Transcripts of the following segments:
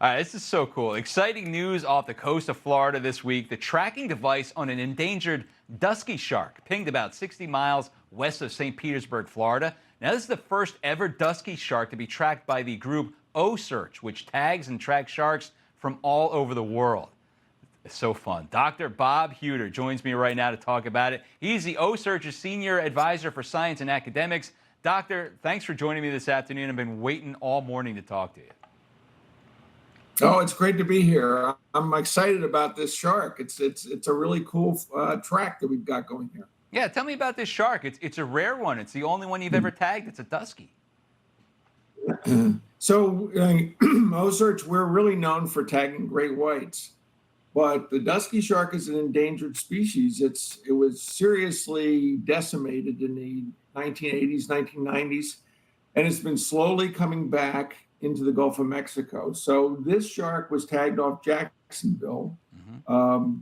This is so cool. Exciting news off the coast of Florida this week. The tracking device on an endangered Dusky Shark pinged about 60 miles west of St. Petersburg, Florida. Now, this is the first ever Dusky Shark to be tracked by the group OCEARCH, which tags and tracks sharks from all over the world. It's so fun. Dr. Bob Hueter joins me right now to talk about it. He's the OCEARCH Senior Advisor for Science and Academics. Doctor, thanks for joining me this afternoon. I've been waiting all morning to talk to you. Oh, it's great to be here. I'm excited about this shark. It's a really cool track that we've got going here. Yeah, tell me about this shark. It's a rare one. It's the only one you've ever tagged. It's a Dusky. So, OCEARCH, we're really known for tagging great whites, but the Dusky shark is an endangered species. It was seriously decimated in the 1980s, 1990s, and it's been slowly coming back into the Gulf of Mexico. So this shark was tagged off Jacksonville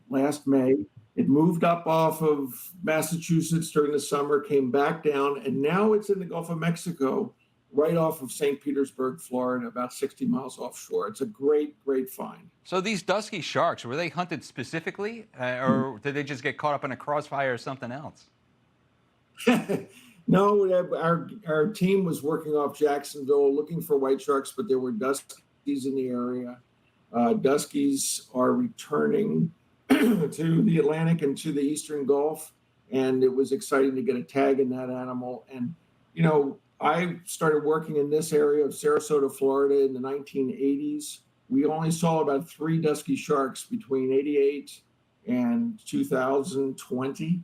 last May. It moved up off of Massachusetts during the summer, came back down, and now it's in the Gulf of Mexico, right off of St. Petersburg, Florida, about 60 miles offshore. It's a great, great find. So these Dusky sharks, were they hunted specifically, or did they just get caught up in a crossfire or something else? No, our team was working off Jacksonville looking for white sharks, but there were Duskies in the area. Duskies are returning to the Atlantic and to the Eastern Gulf, and it was exciting to get a tag in that animal. And, I started working in this area of Sarasota, Florida in the 1980s. We only saw about 3 Dusky sharks between 88 and 2020.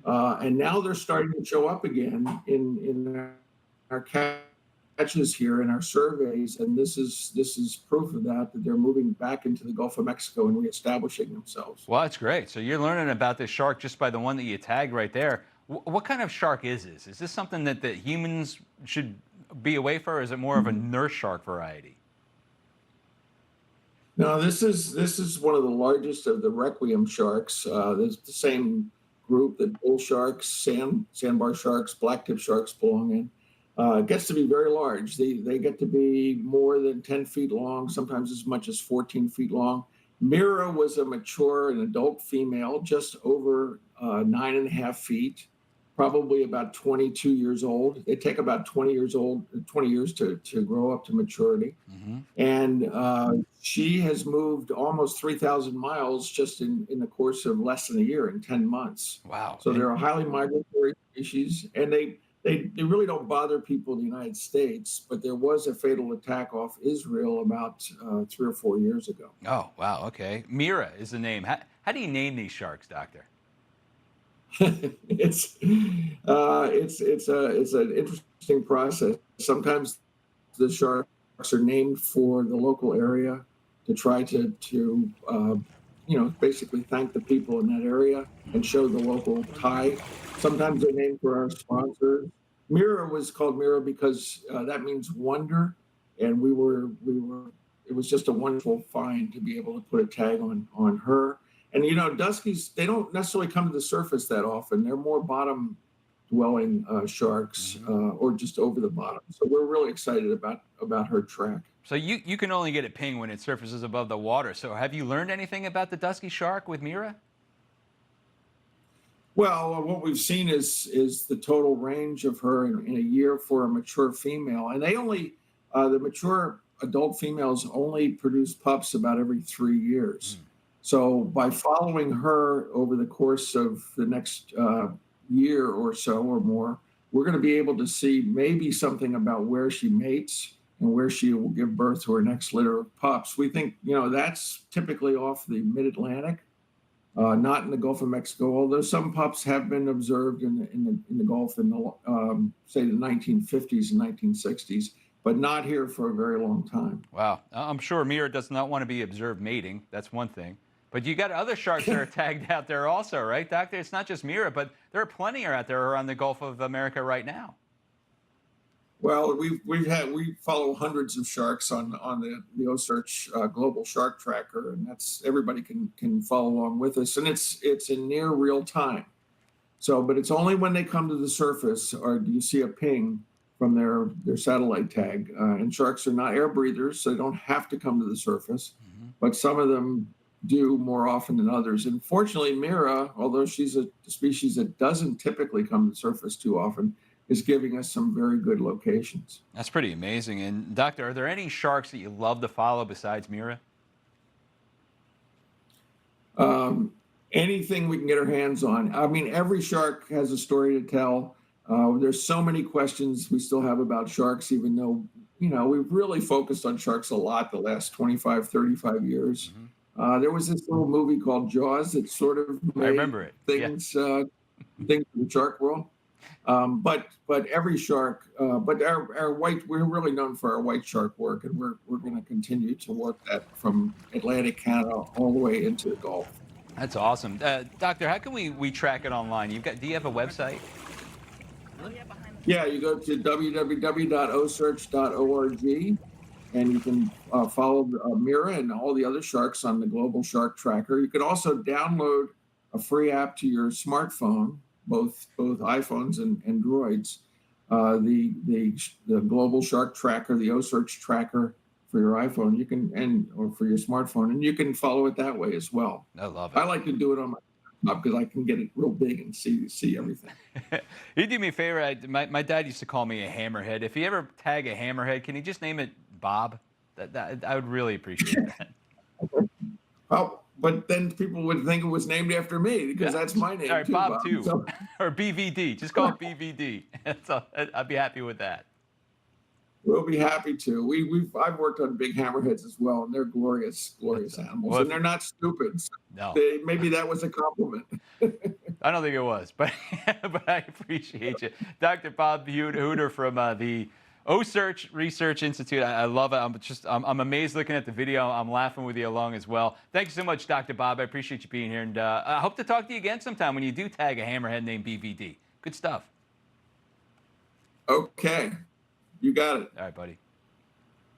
And now they're starting to show up again in our catches here in our surveys. And this is proof of that they're moving back into the Gulf of Mexico and reestablishing themselves. Well, that's great. So you're learning about this shark just by the one that you tagged right there. What kind of shark is this? Is this something that humans should be away for, or is it more of a nurse shark variety? No, this is one of the largest of the requiem sharks. There's the same group that bull sharks, sandbar sharks, blacktip sharks belong in. It gets to be very large. They get to be more than 10 feet long, sometimes as much as 14 feet long. Mira was a mature and adult female, just over 9.5 feet, probably about 22 years old. They take about 20 years to grow up to maturity. And she has moved almost 3,000 miles just in the course of less than a year, in 10 months. Wow. So they're a highly migratory species, and they really don't bother people in the United States, but there was a fatal attack off Israel about 3 or 4 years ago. Oh, wow. Okay. Mira is the name. How do you name these sharks, Doctor? It's an interesting process. Sometimes the sharks are named for the local area to try to basically thank the people in that area and show the local tie. Sometimes they're named for our sponsors. Mira was called Mira because that means wonder, and it was just a wonderful find to be able to put a tag on her. And, Duskies, they don't necessarily come to the surface that often. They're more bottom-dwelling sharks or just over the bottom. So we're really excited about her track. So you can only get it ping when it surfaces above the water. So have you learned anything about the Dusky shark with Mira? Well, what we've seen is the total range of her in a year for a mature female. And the mature adult females only produce pups about every 3 years. So by following her over the course of the next year or so or more, we're going to be able to see maybe something about where she mates and where she will give birth to her next litter of pups. We think, that's typically off the mid-Atlantic, not in the Gulf of Mexico, although some pups have been observed in the Gulf in say the 1950s and 1960s, but not here for a very long time. Wow. I'm sure Mira does not want to be observed mating. That's one thing. But you got other sharks that are tagged out there also, right, Doctor? It's not just Mira, but there are plenty out there around the Gulf of America right now. Well, we follow hundreds of sharks on the OCEARCH Global Shark Tracker, and that's everybody can follow along with us, and it's in near real time. So, but it's only when they come to the surface or do you see a ping from their satellite tag. And sharks are not air breathers, so they don't have to come to the surface, but some of them do more often than others. And fortunately, Mira, although she's a species that doesn't typically come to the surface too often, is giving us some very good locations. That's pretty amazing. And Doctor, are there any sharks that you love to follow besides Mira? Anything we can get our hands on. I mean, every shark has a story to tell. There's so many questions we still have about sharks, even though, we've really focused on sharks a lot the last 25, 35 years. There was this little movie called Jaws that sort of made I remember it. things in the shark world. But every shark, but our white, we're really known for our white shark work, and we're going to continue to work that from Atlantic Canada all the way into the Gulf. That's awesome. Doctor, how can we track it online? Do you have a website? Yeah, you go to www.ocearch.org, and you can follow Mira and all the other sharks on the Global Shark Tracker. You can also download a free app to your smartphone, both iPhones and Androids. The Global Shark Tracker, the OCEARCH Tracker for your iPhone, or for your smartphone, and you can follow it that way as well. I love it. I like to do it on my laptop because I can get it real big and see everything. You do me a favor. My dad used to call me a hammerhead. If you ever tag a hammerhead, can you just name it Bob? That I would really appreciate that. Oh, but then people would think it was named after me because that's my name. All right, too, Bob too, So, or BVD. Just call it BVD. I'd be happy with that. we'll be happy to. I've worked on big hammerheads as well, and they're glorious animals, and they're not stupid. So No, maybe that was a compliment. I don't think it was, but but I appreciate you, Dr. Bob Hueter from the OCEARCH Research Institute. I love it. I'm amazed looking at the video. I'm laughing with you along as well. Thank you so much, Dr. Bob. I appreciate you being here, and I hope to talk to you again sometime when you do tag a hammerhead named BVD. Good stuff. Okay, you got it. All right, buddy.